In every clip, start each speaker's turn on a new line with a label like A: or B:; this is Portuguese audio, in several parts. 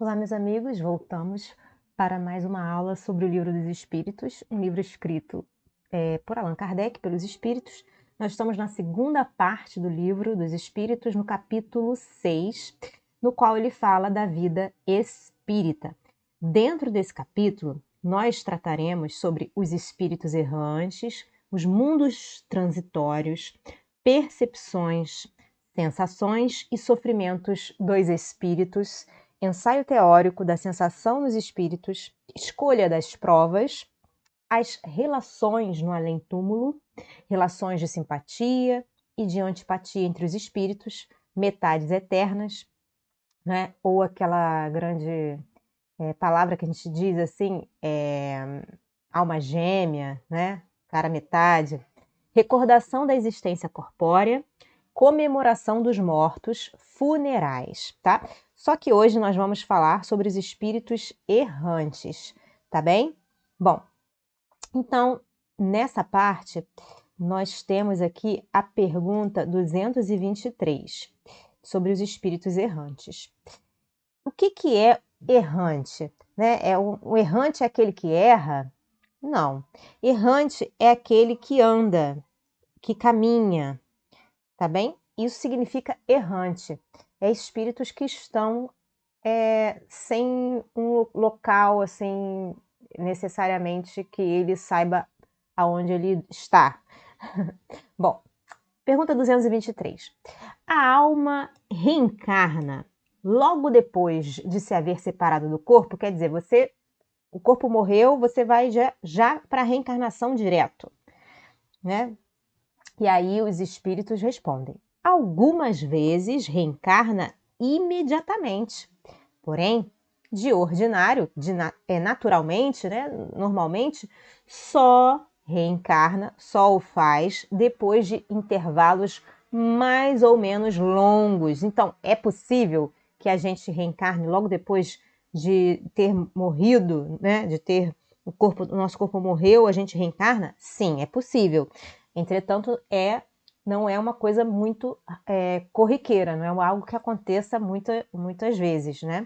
A: Olá, meus amigos, voltamos para mais uma aula sobre o Livro dos Espíritos, um livro escrito por Allan Kardec, pelos Espíritos. Nós estamos na segunda parte do Livro dos Espíritos, no capítulo 6, no qual ele fala da vida espírita. Dentro desse capítulo, nós trataremos sobre os espíritos errantes, os mundos transitórios, percepções, sensações e sofrimentos dos espíritos, ensaio teórico da sensação nos espíritos, escolha das provas, as relações no além-túmulo, relações de simpatia e de antipatia entre os espíritos, metades eternas, né? Ou aquela grande palavra que a gente diz assim, alma gêmea, né? Cara metade, recordação da existência corpórea, comemoração dos mortos, funerais, tá? Só que hoje nós vamos falar sobre os espíritos errantes, tá bem? Bom, então, nessa parte, nós temos aqui a pergunta 223, sobre os espíritos errantes. O que é errante? Né? O errante é aquele que erra? Não. Errante é aquele que anda, que caminha, tá bem? Isso significa errante. É espíritos que estão sem um local, assim, necessariamente que ele saiba aonde ele está. Bom, pergunta 223. A alma reencarna logo depois de se haver separado do corpo? Quer dizer, o corpo morreu, você vai já para a reencarnação direto, né? E aí os espíritos respondem: algumas vezes reencarna imediatamente, porém, de ordinário, naturalmente, né, normalmente, só reencarna, só o faz depois de intervalos mais ou menos longos. Então, é possível que a gente reencarne logo depois de ter morrido, né, de ter o nosso corpo morreu, a gente reencarna? Sim, é possível. Entretanto, não é uma coisa muito corriqueira, não é algo que aconteça muitas vezes, né?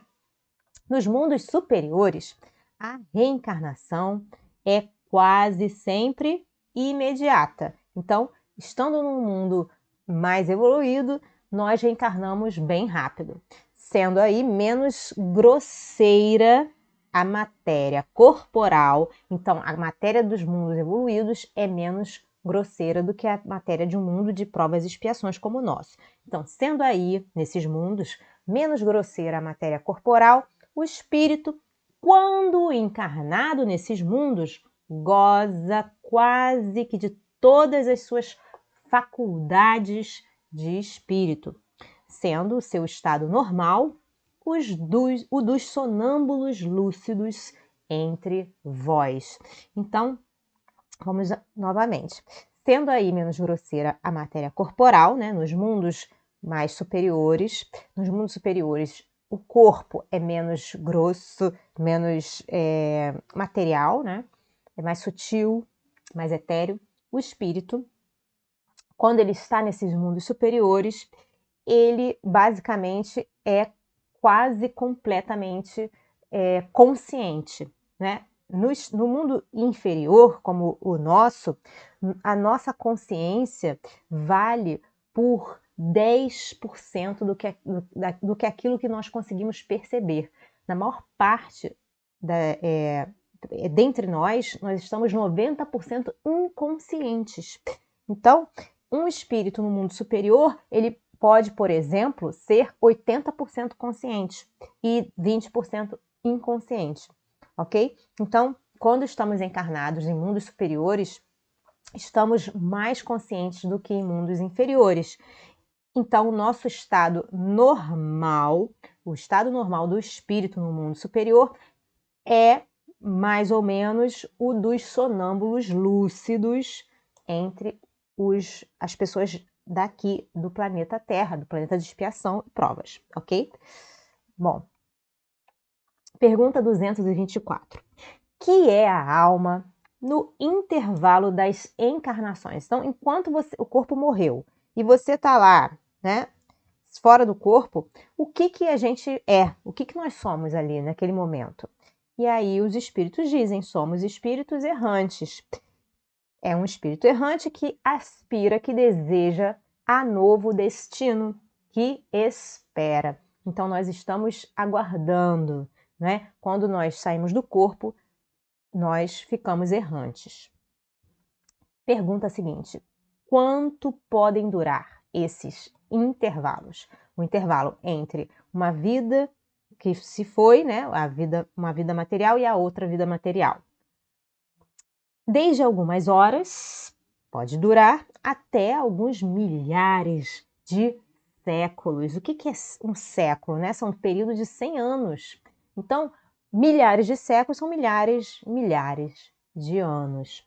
A: Nos mundos superiores, a reencarnação é quase sempre imediata. Então, estando num mundo mais evoluído, nós reencarnamos bem rápido, sendo aí menos grosseira a matéria corporal. Então, a matéria dos mundos evoluídos é menos grosseira do que a matéria de um mundo de provas e expiações como o nosso. Então, sendo aí, nesses mundos, menos grosseira a matéria corporal, o espírito, quando encarnado nesses mundos, goza quase que de todas as suas faculdades de espírito, sendo o seu estado normal o dos sonâmbulos lúcidos entre vós. Então, vamos novamente. Sendo aí menos grosseira a matéria corporal, né, nos mundos superiores, o corpo é menos grosso, menos material, né, é mais sutil, mais etéreo. O espírito, quando ele está nesses mundos superiores, ele basicamente é quase completamente consciente, né? No mundo inferior, como o nosso, a nossa consciência vale por 10% do que aquilo que nós conseguimos perceber. Na maior parte dentre nós estamos 90% inconscientes. Então, um espírito no mundo superior, ele pode, por exemplo, ser 80% consciente e 20% inconsciente, ok? Então, quando estamos encarnados em mundos superiores, estamos mais conscientes do que em mundos inferiores. Então, o nosso estado normal, o estado normal do espírito no mundo superior, é mais ou menos o dos sonâmbulos lúcidos entre as pessoas daqui do planeta Terra, do planeta de expiação e provas, ok? Bom, pergunta 224. Que é a alma no intervalo das encarnações? Então, enquanto o corpo morreu e você está lá, né, fora do corpo, o que a gente é, o que nós somos ali naquele momento. E aí os espíritos dizem, somos espíritos errantes. É um espírito errante que aspira, que deseja a novo destino, que espera. Então nós estamos aguardando, né? Quando nós saímos do corpo, nós ficamos errantes. Pergunta seguinte: quanto podem durar esses intervalos? O intervalo entre uma vida que se foi, né, uma vida material e a outra vida material. Desde algumas horas, pode durar até alguns milhares de séculos. O que é um século, né? São um período de 100 anos. Então, milhares de séculos são milhares de anos.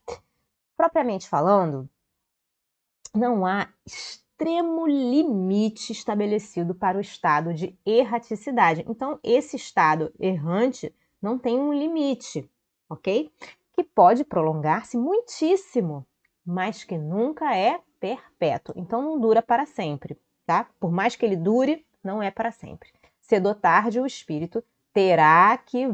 A: Propriamente falando, não há extremo limite estabelecido para o estado de erraticidade. Então, esse estado errante não tem um limite, ok? Que pode prolongar-se muitíssimo, mas que nunca é perpétuo. Então, não dura para sempre, tá? Por mais que ele dure, não é para sempre. Cedo ou tarde, o espírito terá que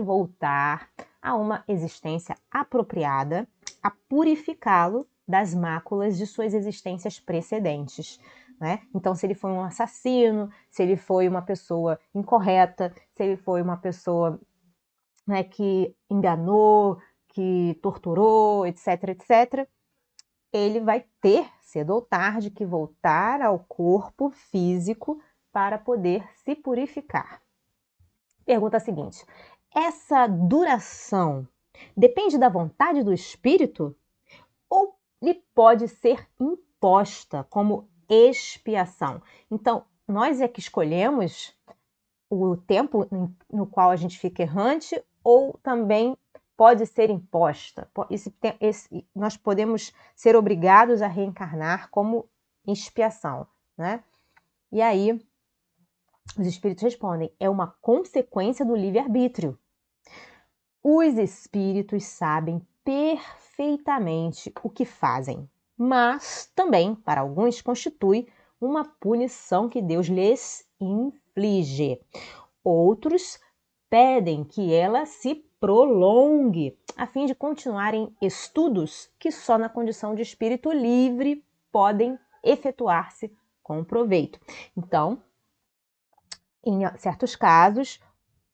A: voltar a uma existência apropriada, a purificá-lo das máculas de suas existências precedentes. Né? Então, se ele foi um assassino, se ele foi uma pessoa incorreta, se ele foi uma pessoa, né, que enganou, que torturou, etc., etc., ele vai ter, cedo ou tarde, que voltar ao corpo físico para poder se purificar. Pergunta seguinte: essa duração depende da vontade do espírito ou lhe pode ser imposta como expiação? Então, nós é que escolhemos o tempo no qual a gente fica errante ou também pode ser imposta? Nós podemos ser obrigados a reencarnar como expiação, né? E aí, os espíritos respondem, é uma consequência do livre-arbítrio. Os espíritos sabem perfeitamente o que fazem, mas também, para alguns, constitui uma punição que Deus lhes inflige. Outros pedem que ela se prolongue, a fim de continuarem estudos que só na condição de espírito livre podem efetuar-se com proveito. Então, em certos casos,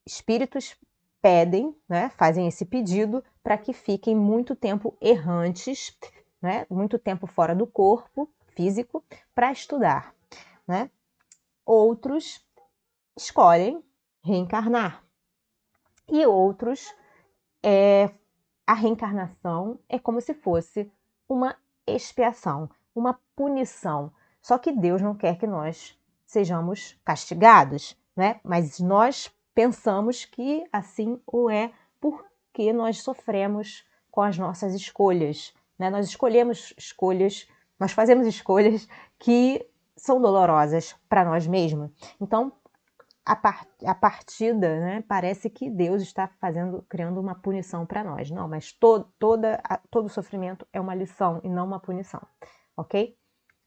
A: espíritos pedem, né, fazem esse pedido para que fiquem muito tempo errantes, né, muito tempo fora do corpo físico para estudar. Né? Outros escolhem reencarnar e outros, a reencarnação é como se fosse uma expiação, uma punição. Só que Deus não quer que nós sejamos castigados, né? Mas nós pensamos que assim o é porque nós sofremos com as nossas escolhas, né? Nós escolhemos escolhas, nós fazemos escolhas que são dolorosas para nós mesmos. Então, a partida, né, parece que Deus está criando uma punição para nós. Não, mas todo sofrimento é uma lição e não uma punição, ok?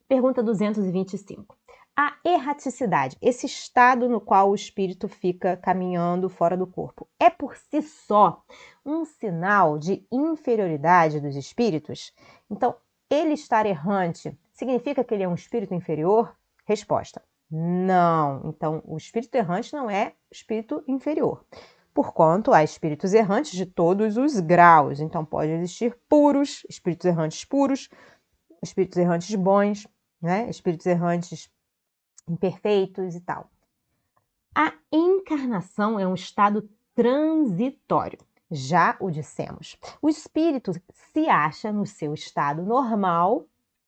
A: Pergunta 225. A erraticidade, esse estado no qual o espírito fica caminhando fora do corpo, é por si só um sinal de inferioridade dos espíritos? Então, ele estar errante significa que ele é um espírito inferior? Resposta: não. Então, o espírito errante não é espírito inferior. Porquanto há espíritos errantes de todos os graus. Então, pode existir puros, espíritos errantes puros, espíritos errantes bons, né? Espíritos errantes imperfeitos e tal. A encarnação é um estado transitório. Já o dissemos. O espírito se acha no seu estado normal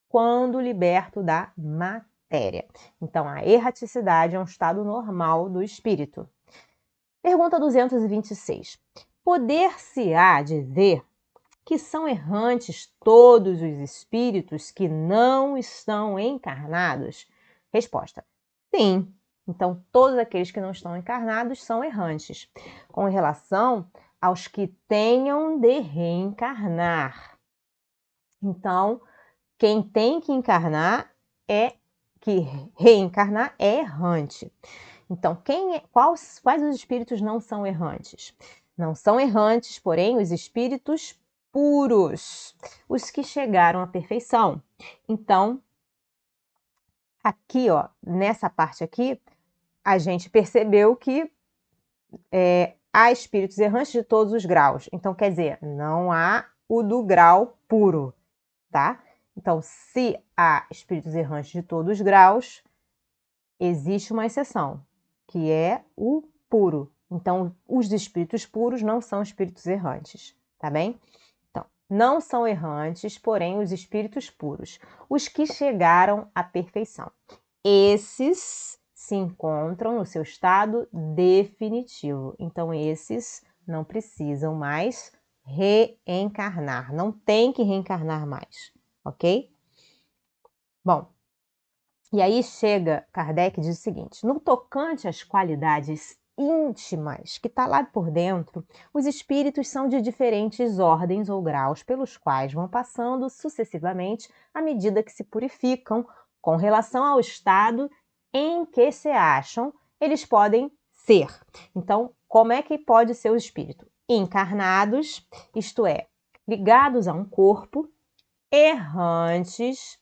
A: quando liberto da matéria. Então, a erraticidade é um estado normal do espírito. Pergunta 226. Poder-se-á dizer que são errantes todos os espíritos que não estão encarnados? Resposta: sim. Então, todos aqueles que não estão encarnados são errantes, com relação aos que tenham de reencarnar. Então, quem tem que encarnar é que reencarnar é errante. Então, quais os espíritos não são errantes? Não são errantes, porém, os espíritos puros, os que chegaram à perfeição. Então, aqui, ó, nessa parte aqui, a gente percebeu que há espíritos errantes de todos os graus. Então, quer dizer, não há o do grau puro, tá? Então, se há espíritos errantes de todos os graus, existe uma exceção, que é o puro. Então, os espíritos puros não são espíritos errantes, tá bem? Então, não são errantes, porém, os espíritos puros, os que chegaram à perfeição. Esses se encontram no seu estado definitivo. Então, esses não precisam mais reencarnar. Não tem que reencarnar mais, ok? Bom, e aí chega Kardec e diz o seguinte: no tocante às qualidades íntimas, que está lá por dentro, os espíritos são de diferentes ordens ou graus pelos quais vão passando sucessivamente à medida que se purificam com relação ao estado em que se acham, eles podem ser. Então, como é que pode ser o espírito? Encarnados, isto é, ligados a um corpo, errantes,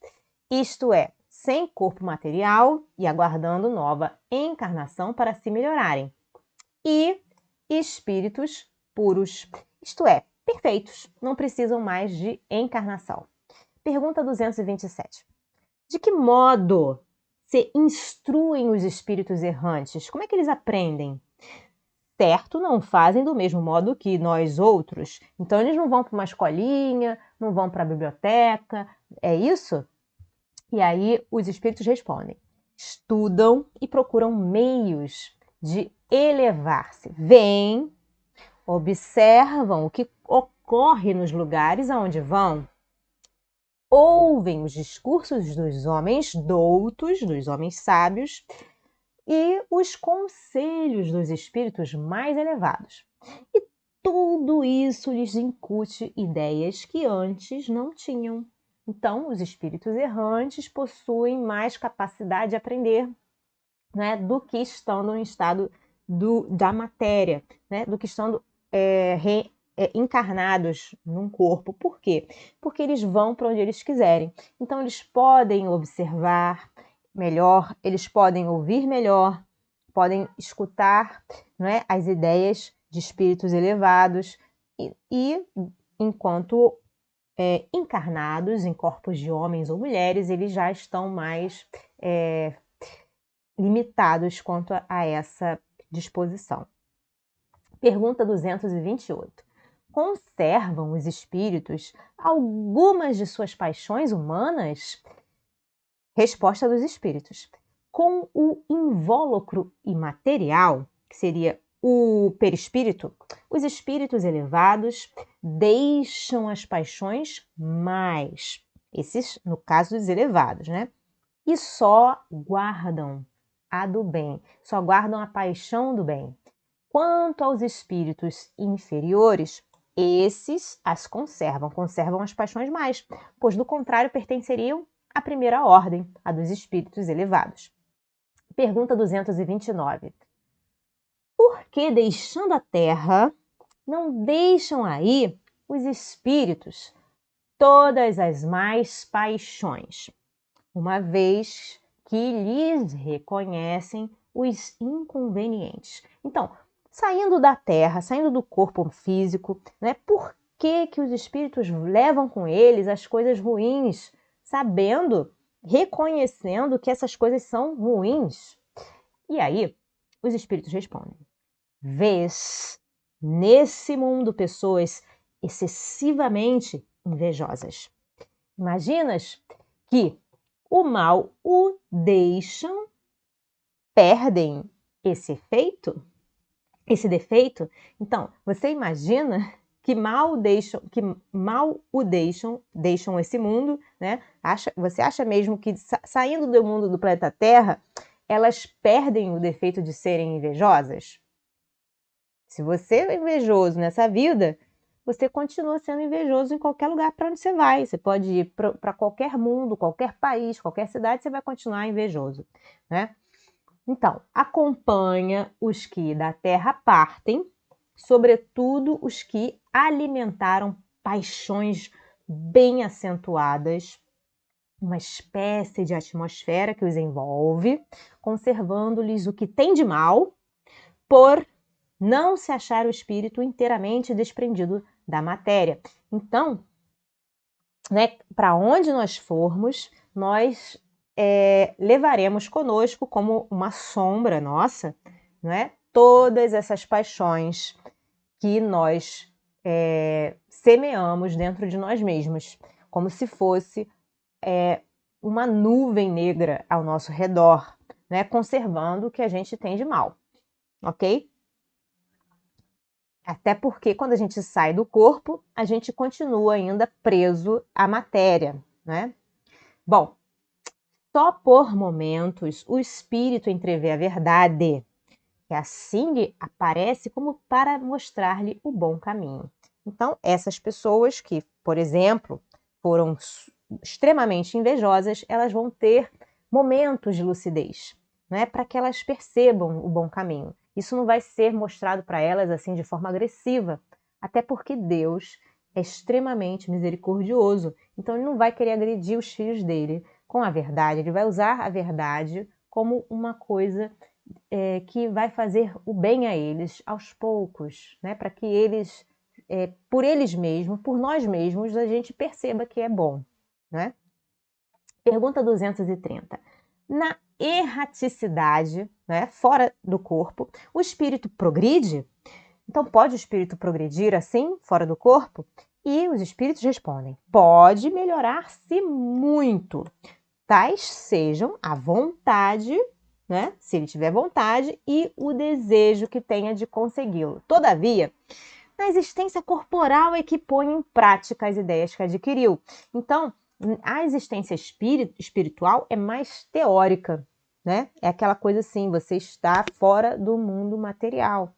A: isto é, sem corpo material e aguardando nova encarnação para se melhorarem. E espíritos puros, isto é, perfeitos, não precisam mais de encarnação. Pergunta 227. De que modo se instruem os espíritos errantes? Como é que eles aprendem? Certo, não fazem do mesmo modo que nós outros. Então, eles não vão para uma escolinha, não vão para a biblioteca, é isso? E aí, os espíritos respondem. Estudam e procuram meios de elevar-se. Vêm, observam o que ocorre nos lugares aonde vão, ouvem os discursos dos homens doutos, dos homens sábios, e os conselhos dos espíritos mais elevados. E tudo isso lhes incute ideias que antes não tinham. Então, os espíritos errantes possuem mais capacidade de aprender, né, do que estando em estado da matéria, né, do que estando encarnados num corpo. Por quê? Porque eles vão para onde eles quiserem. Então, eles podem observar melhor, eles podem ouvir melhor, podem escutar, não é, as ideias de espíritos elevados e enquanto encarnados em corpos de homens ou mulheres, eles já estão mais limitados quanto a essa disposição. Pergunta 228. Conservam os espíritos algumas de suas paixões humanas? Resposta dos espíritos. Com o invólucro imaterial, que seria o perispírito, os espíritos elevados deixam as paixões mais, esses no caso dos elevados, né? E só guardam a do bem, só guardam a paixão do bem. Quanto aos espíritos inferiores, esses as conservam as paixões mais, pois do contrário pertenceriam à primeira ordem, a dos espíritos elevados. Pergunta 229. Por que, deixando a terra, não deixam aí os espíritos todas as mais paixões, uma vez que lhes reconhecem os inconvenientes? Então, saindo da terra, saindo do corpo físico, né, por que os espíritos levam com eles as coisas ruins, sabendo, reconhecendo que essas coisas são ruins? E aí, os espíritos respondem: vês nesse mundo pessoas excessivamente invejosas. Imaginas que o mal o deixam, perdem esse efeito, esse defeito? Então, você imagina que mal o deixam esse mundo, né? Você acha mesmo que saindo do mundo do planeta Terra, elas perdem o defeito de serem invejosas? Se você é invejoso nessa vida, você continua sendo invejoso em qualquer lugar para onde você vai. Você pode ir para qualquer mundo, qualquer país, qualquer cidade, você vai continuar invejoso, né? Então, acompanha os que da terra partem, sobretudo os que alimentaram paixões bem acentuadas, uma espécie de atmosfera que os envolve, conservando-lhes o que tem de mal, por não se achar o espírito inteiramente desprendido da matéria. Então, né, para onde nós formos, nós levaremos conosco como uma sombra nossa, né, todas essas paixões que nós semeamos dentro de nós mesmos, como se fosse uma nuvem negra ao nosso redor, né, conservando o que a gente tem de mal, ok? Até porque quando a gente sai do corpo, a gente continua ainda preso à matéria, né? Bom, só por momentos o espírito entrevê a verdade, que assim lhe aparece como para mostrar-lhe o bom caminho. Então, essas pessoas que, por exemplo, foram extremamente invejosas, elas vão ter momentos de lucidez, né, para que elas percebam o bom caminho. Isso não vai ser mostrado para elas assim de forma agressiva, até porque Deus é extremamente misericordioso, então ele não vai querer agredir os filhos dele com a verdade, ele vai usar a verdade como uma coisa que vai fazer o bem a eles aos poucos, né, para que eles, por eles mesmos, por nós mesmos, a gente perceba que é bom, né? Pergunta 230. Na erraticidade, né, fora do corpo, o espírito progride? Então, pode o espírito progredir assim, fora do corpo? E os espíritos respondem: pode melhorar-se muito, tais sejam a vontade, né, se ele tiver vontade, e o desejo que tenha de consegui-lo. Todavia, na existência corporal é que põe em prática as ideias que adquiriu. Então, a existência espiritual é mais teórica, né? É aquela coisa assim, você está fora do mundo material.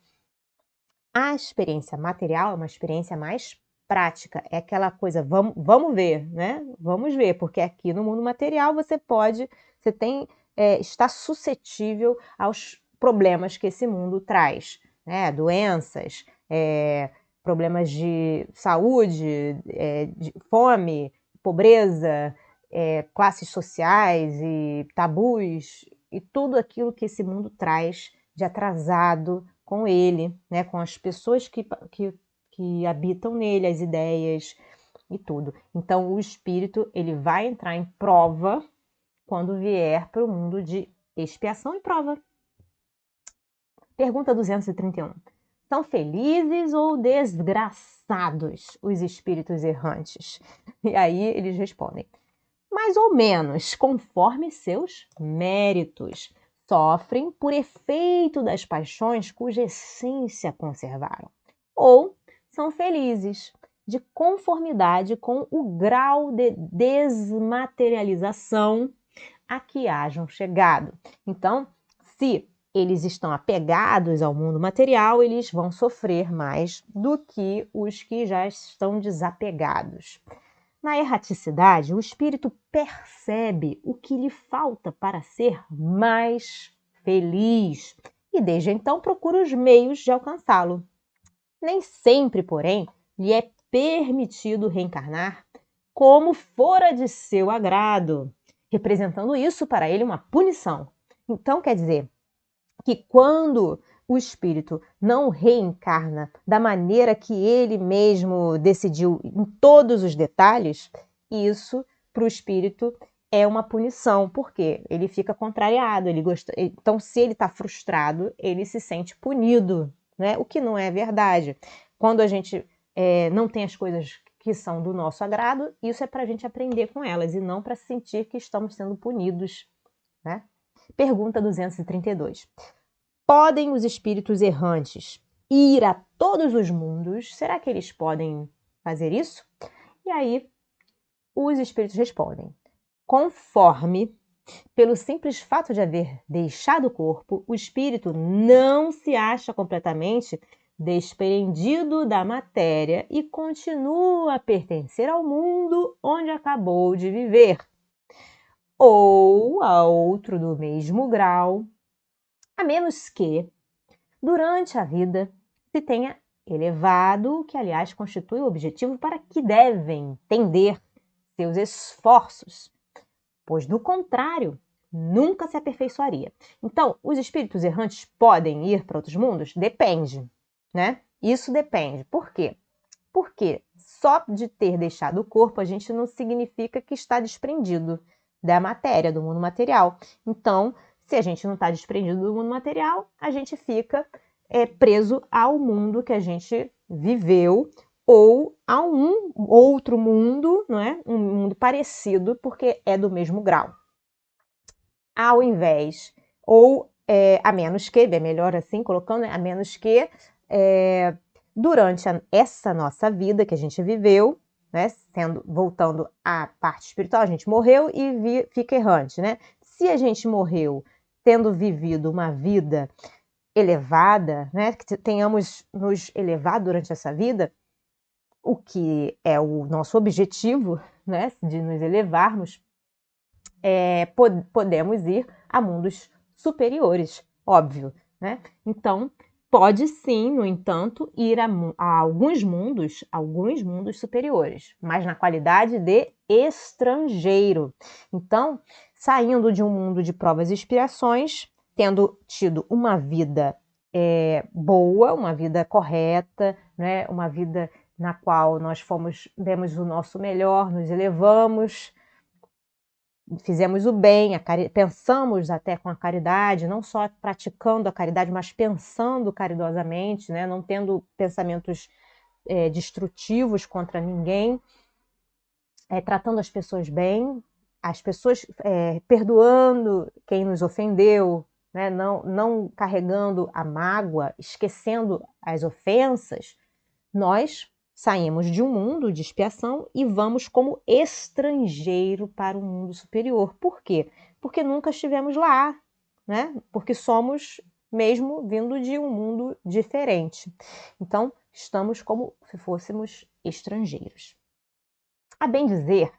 A: A experiência material é uma experiência mais prática, é aquela coisa, vamos ver, né? Vamos ver, porque aqui no mundo material você está suscetível aos problemas que esse mundo traz, né? Doenças, problemas de saúde, de fome, pobreza, classes sociais e tabus e tudo aquilo que esse mundo traz de atrasado com ele, né, com as pessoas que habitam nele, as ideias e tudo. Então, o espírito ele vai entrar em prova quando vier para o mundo de expiação e prova. Pergunta 231. São felizes ou desgraçados os espíritos errantes? E aí eles respondem: mais ou menos, conforme seus méritos. Sofrem por efeito das paixões cuja essência conservaram. Ou são felizes, de conformidade com o grau de desmaterialização a que hajam chegado. Então, se eles estão apegados ao mundo material, eles vão sofrer mais do que os que já estão desapegados. Na erraticidade, o espírito percebe o que lhe falta para ser mais feliz e desde então procura os meios de alcançá-lo. Nem sempre, porém, lhe é permitido reencarnar como fora de seu agrado, representando isso para ele uma punição. Então, quer dizer que quando o espírito não reencarna da maneira que ele mesmo decidiu em todos os detalhes, isso para o espírito é uma punição, porque ele fica contrariado, então se ele está frustrado, ele se sente punido, né? O que não é verdade. Quando a gente não tem as coisas que são do nosso agrado, isso é para a gente aprender com elas e não para sentir que estamos sendo punidos, né? Pergunta 232. Podem os espíritos errantes ir a todos os mundos? Será que eles podem fazer isso? E aí os espíritos respondem: conforme, pelo simples fato de haver deixado o corpo, o espírito não se acha completamente desprendido da matéria e continua a pertencer ao mundo onde acabou de viver, ou a outro do mesmo grau, a menos que, durante a vida, se tenha elevado, que aliás constitui o objetivo para que devem tender seus esforços, pois do contrário, nunca se aperfeiçoaria. Então, os espíritos errantes podem ir para outros mundos? Depende, né? Isso depende. Por quê? Porque só de ter deixado o corpo, a gente não significa que está desprendido da matéria, do mundo material. Então, se a gente não está desprendido do mundo material, a gente fica preso ao mundo que a gente viveu ou a um outro mundo, não é? Um mundo parecido, porque é do mesmo grau. Ao invés, ou a menos que, é melhor assim colocando, a menos que durante essa nossa vida que a gente viveu, né, voltando à parte espiritual, a gente morreu e fica errante, né? Se a gente morreu tendo vivido uma vida elevada, né, que tenhamos nos elevado durante essa vida, o que é o nosso objetivo, né, de nos elevarmos, podemos ir a mundos superiores, óbvio, né? Então, pode sim, no entanto, ir a alguns mundos superiores, mas na qualidade de estrangeiro. Então, saindo de um mundo de provas e expiações, tendo tido uma vida boa, uma vida correta, né? Uma vida na qual nós demos o nosso melhor, nos elevamos, fizemos o bem, pensamos até com a caridade, não só praticando a caridade, mas pensando caridosamente, né? Não tendo pensamentos destrutivos contra ninguém, tratando as pessoas bem, as pessoas perdoando quem nos ofendeu, né? Não carregando a mágoa, esquecendo as ofensas, nós saímos de um mundo de expiação e vamos como estrangeiro para o mundo superior. Por quê? Porque nunca estivemos lá, né? Porque somos mesmo vindo de um mundo diferente. Então, estamos como se fôssemos estrangeiros. A bem dizer,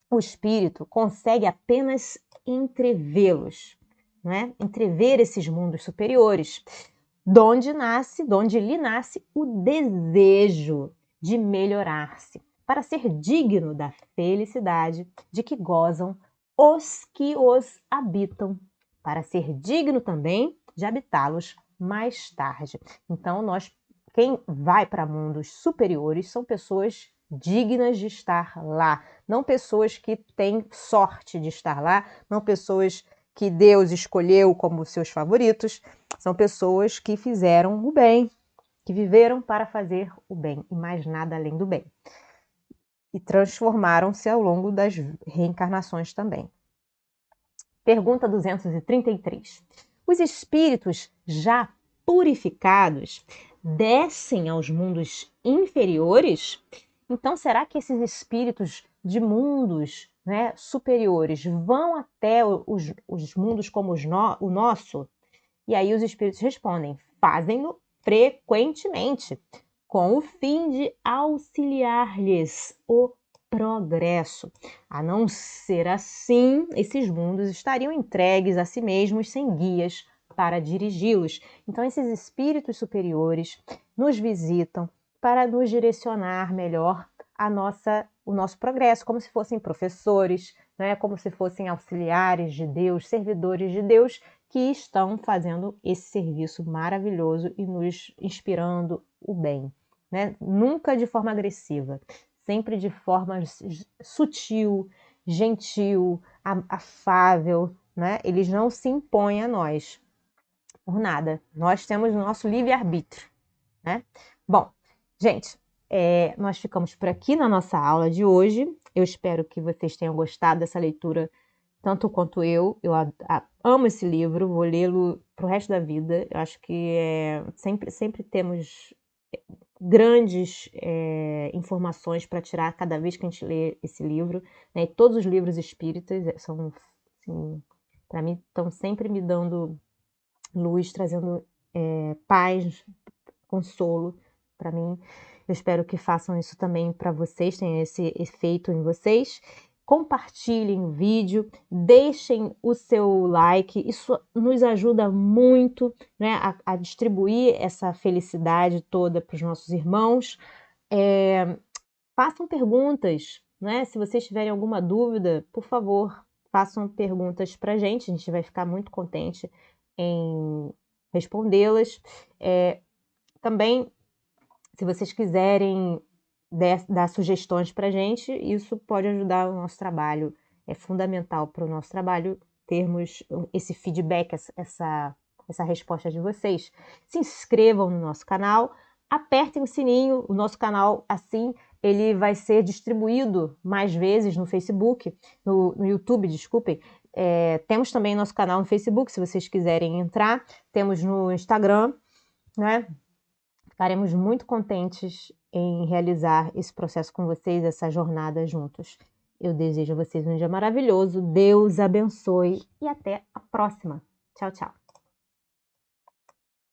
A: o espírito consegue apenas entrevê-los, né? Entrever esses mundos superiores, donde lhe nasce o desejo de melhorar-se, para ser digno da felicidade de que gozam os que os habitam, para ser digno também de habitá-los mais tarde. Então, quem vai para mundos superiores são pessoas dignas de estar lá, não pessoas que têm sorte de estar lá, não pessoas que Deus escolheu como seus favoritos, são pessoas que fizeram o bem, que viveram para fazer o bem e mais nada além do bem. E transformaram-se ao longo das reencarnações também. Pergunta 233. Os espíritos já purificados descem aos mundos inferiores? Então, será que esses espíritos de mundos, né, superiores vão até os mundos como o nosso? E aí os espíritos respondem: fazem-no frequentemente, com o fim de auxiliar-lhes o progresso. A não ser assim, esses mundos estariam entregues a si mesmos sem guias para dirigi-los. Então, esses espíritos superiores nos visitam para nos direcionar melhor o nosso progresso, como se fossem professores, né? Como se fossem auxiliares de Deus, servidores de Deus, que estão fazendo esse serviço maravilhoso e nos inspirando o bem, né? Nunca de forma agressiva, sempre de forma sutil, gentil, afável, né? Eles não se impõem a nós por nada. Nós temos o nosso livre-arbítrio, né? Bom, gente, nós ficamos por aqui na nossa aula de hoje. Eu espero que vocês tenham gostado dessa leitura tanto quanto eu. Eu amo esse livro, vou lê-lo para o resto da vida. Eu acho que sempre temos grandes informações para tirar cada vez que a gente lê esse livro, né? E todos os livros espíritas são, assim, para mim, estão sempre me dando luz, trazendo paz consolo para mim. Eu espero que façam isso também para vocês, tenha esse efeito em vocês. Compartilhem o vídeo, deixem o seu like, isso nos ajuda muito, né, a distribuir essa felicidade toda para os nossos irmãos. Façam perguntas, né? Se vocês tiverem alguma dúvida, por favor, façam perguntas para a gente vai ficar muito contente em respondê-las. Também, se vocês quiserem dar sugestões para a gente, isso pode ajudar o nosso trabalho. É fundamental para o nosso trabalho termos esse feedback, essa resposta de vocês. Se inscrevam no nosso canal, apertem o sininho, o nosso canal, assim, ele vai ser distribuído mais vezes no Facebook, no YouTube, desculpem. Temos também nosso canal no Facebook, se vocês quiserem entrar. Temos no Instagram, né? Ficaremos muito contentes em realizar esse processo com vocês, essa jornada juntos. Eu desejo a vocês um dia maravilhoso, Deus abençoe e até a próxima. Tchau, tchau.